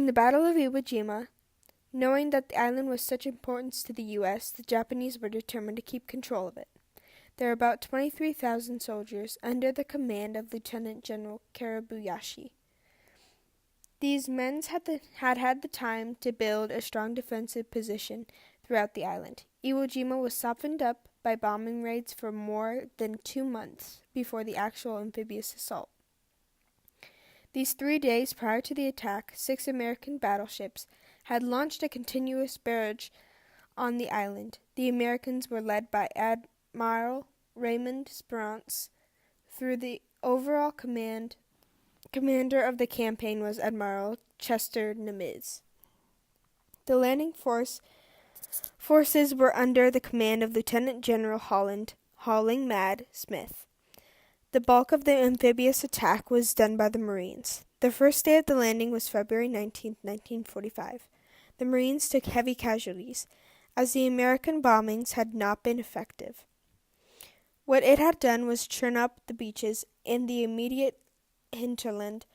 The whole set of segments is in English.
During the Battle of Iwo Jima, knowing that the island was such importance to the U.S., the Japanese were determined to keep control of it. There were about 23,000 soldiers under the command of Lieutenant General Karabuyashi. These men had the time to build a strong defensive position throughout the island. Iwo Jima was softened up by bombing raids for more than 2 months before the actual amphibious assault. These 3 days prior to the attack, 6 American battleships had launched a continuous barrage on the island. The Americans were led by Admiral Raymond Spruance. Through the overall commander of the campaign was Admiral Chester Nimitz. The landing forces were under the command of Lieutenant General Hauling Mad Smith. The bulk of the amphibious attack was done by the Marines. The first day of the landing was February 19, 1945. The Marines took heavy casualties, as the American bombings had not been effective. What it had done was churn up the beaches in the immediate hinterland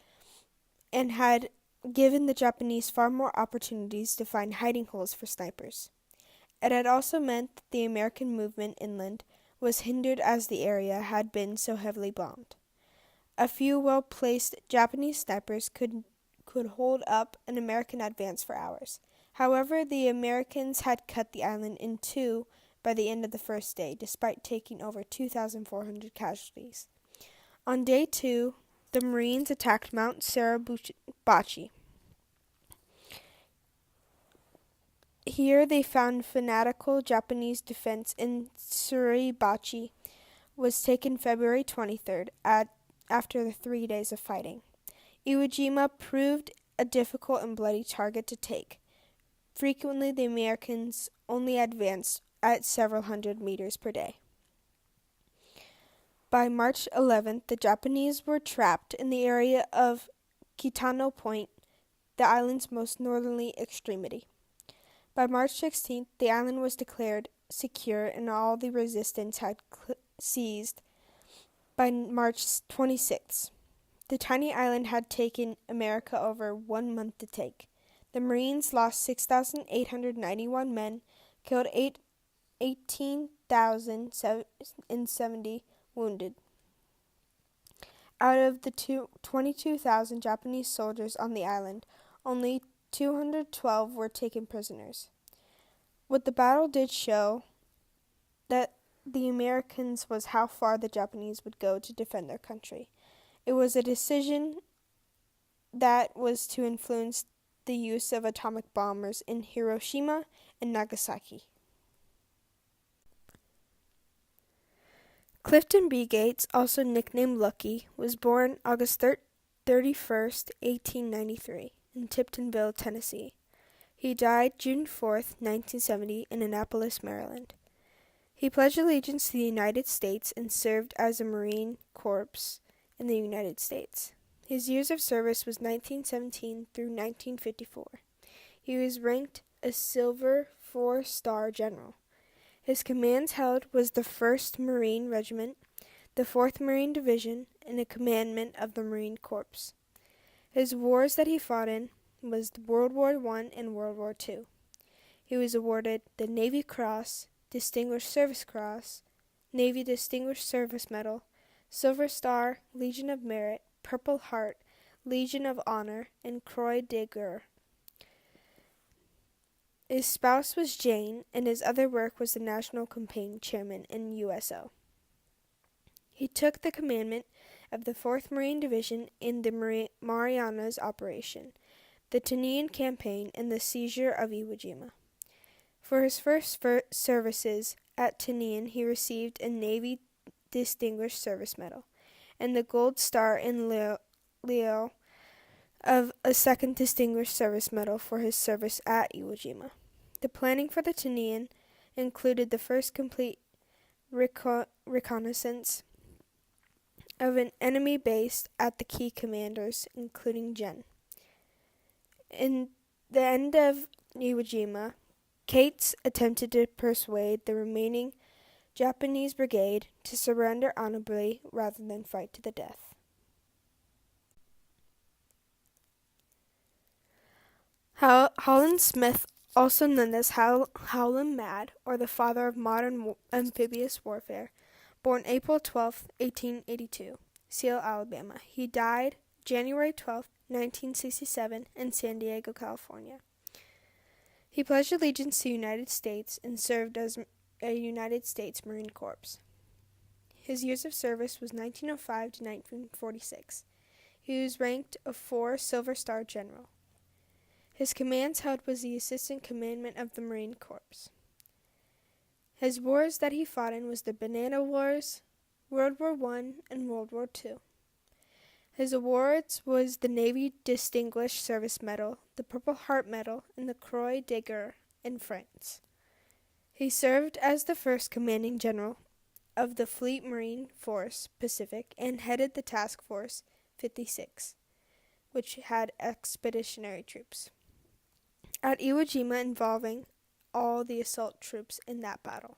and had given the Japanese far more opportunities to find hiding holes for snipers. It had also meant that the American movement inland was hindered as the area had been so heavily bombed. A few well-placed Japanese snipers could hold up an American advance for hours. However, the Americans had cut the island in two by the end of the first day, despite taking over 2,400 casualties. On day 2, the Marines attacked Mount Suribachi. Here they found fanatical Japanese defense in Suribachi was taken February 23rd after the 3 days of fighting. Iwo Jima proved a difficult and bloody target to take. Frequently, the Americans only advanced at several hundred meters per day. By March 11th, the Japanese were trapped in the area of Kitano Point, the island's most northerly extremity. By March 16th, the island was declared secure and all the resistance had ceased. By March 26th, the tiny island had taken America over 1 month to take. The Marines lost 6,891 men, killed 18,070 wounded. Out of the 22,000 Japanese soldiers on the island, only 212 were taken prisoners. What the battle did show that the Americans was how far the Japanese would go to defend their country. It was a decision that was to influence the use of atomic bombers in Hiroshima and Nagasaki. Clifton B. Gates, also nicknamed Lucky, was born August 31st, 1893, in Tiptonville, Tennessee. He died June 4th, 1970, in Annapolis, Maryland. He pledged allegiance to the United States and served as a Marine Corps in the United States. His years of service was 1917 through 1954. He was ranked a Silver 4-star general. His commands held was the 1st Marine Regiment, the 4th Marine Division, and a commandment of the Marine Corps. His wars that he fought in was World War I and World War II. He was awarded the Navy Cross, Distinguished Service Cross, Navy Distinguished Service Medal, Silver Star, Legion of Merit, Purple Heart, Legion of Honor, and Croix de Guerre. His spouse was Jane, and his other work was the National Campaign Chairman in USO. He took the commandment of the 4th Marine Division in the Marianas Operation, the Tinian Campaign, and the seizure of Iwo Jima. For his first services at Tinian, he received a Navy Distinguished Service Medal and the Gold Star in Leo of a 2nd Distinguished Service Medal for his service at Iwo Jima. The planning for the Tinian included the first complete reconnaissance of an enemy base at the key commanders, including Jen. In the end of Iwo Jima, Cates attempted to persuade the remaining Japanese brigade to surrender honorably rather than fight to the death. Holland Smith, also known as Howland Mad, or the father of modern amphibious warfare, born April 12, 1882, Seal, Alabama. He died January 12, 1967, in San Diego, California. He pledged allegiance to the United States and served as a United States Marine Corps. His years of service was 1905 to 1946. He was ranked a 4 Silver Star General. His commands held was the Assistant Commandant of the Marine Corps. His wars that he fought in was the Banana Wars, World War I, and World War II. His awards was the Navy Distinguished Service Medal, the Purple Heart Medal, and the Croix de Guerre in France. He served as the first commanding general of the Fleet Marine Force Pacific and headed the Task Force 56, which had expeditionary troops at Iwo Jima, involving all the assault troops in that battle.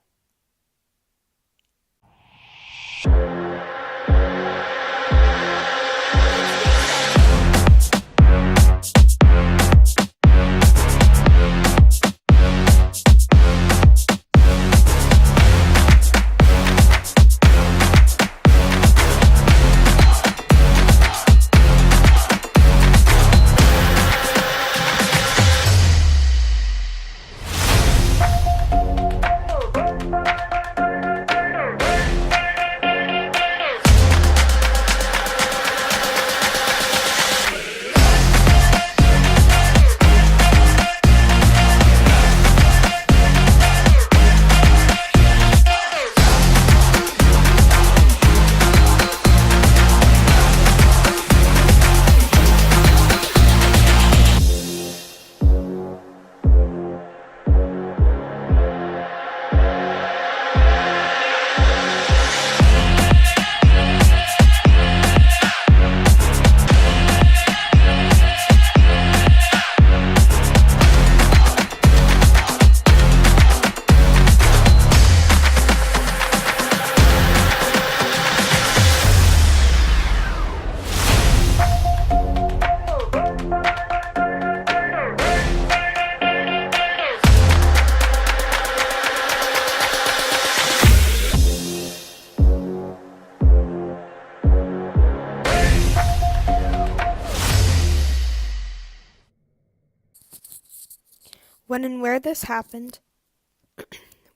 When and where this happened: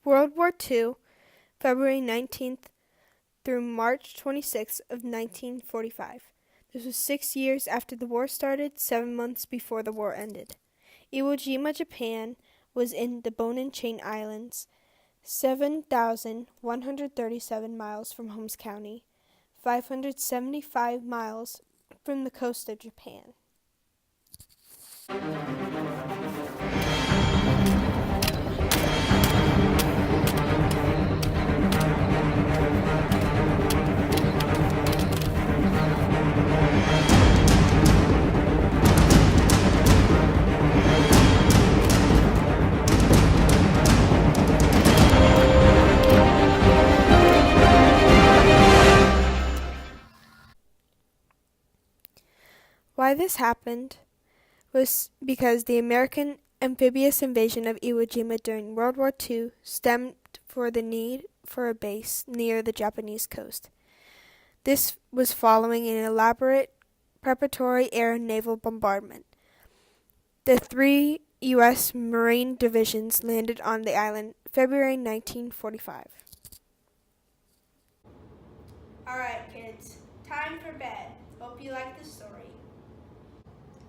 World War II, February 19th through March 26th of 1945. This was 6 years after the war started, 7 months before the war ended. Iwo Jima, Japan, was in the Bone and Chain Islands, 7,137 miles from Holmes County, 575 miles from the coast of Japan. Why this happened was because the American amphibious invasion of Iwo Jima during World War II stemmed for the need for a base near the Japanese coast. This was following an elaborate preparatory air and naval bombardment. The 3 U.S. Marine divisions landed on the island February 1945. All right, kids, time for bed. Hope you like the story.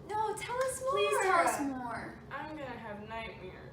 No, tell us more. Please tell us more. I'm gonna have nightmares.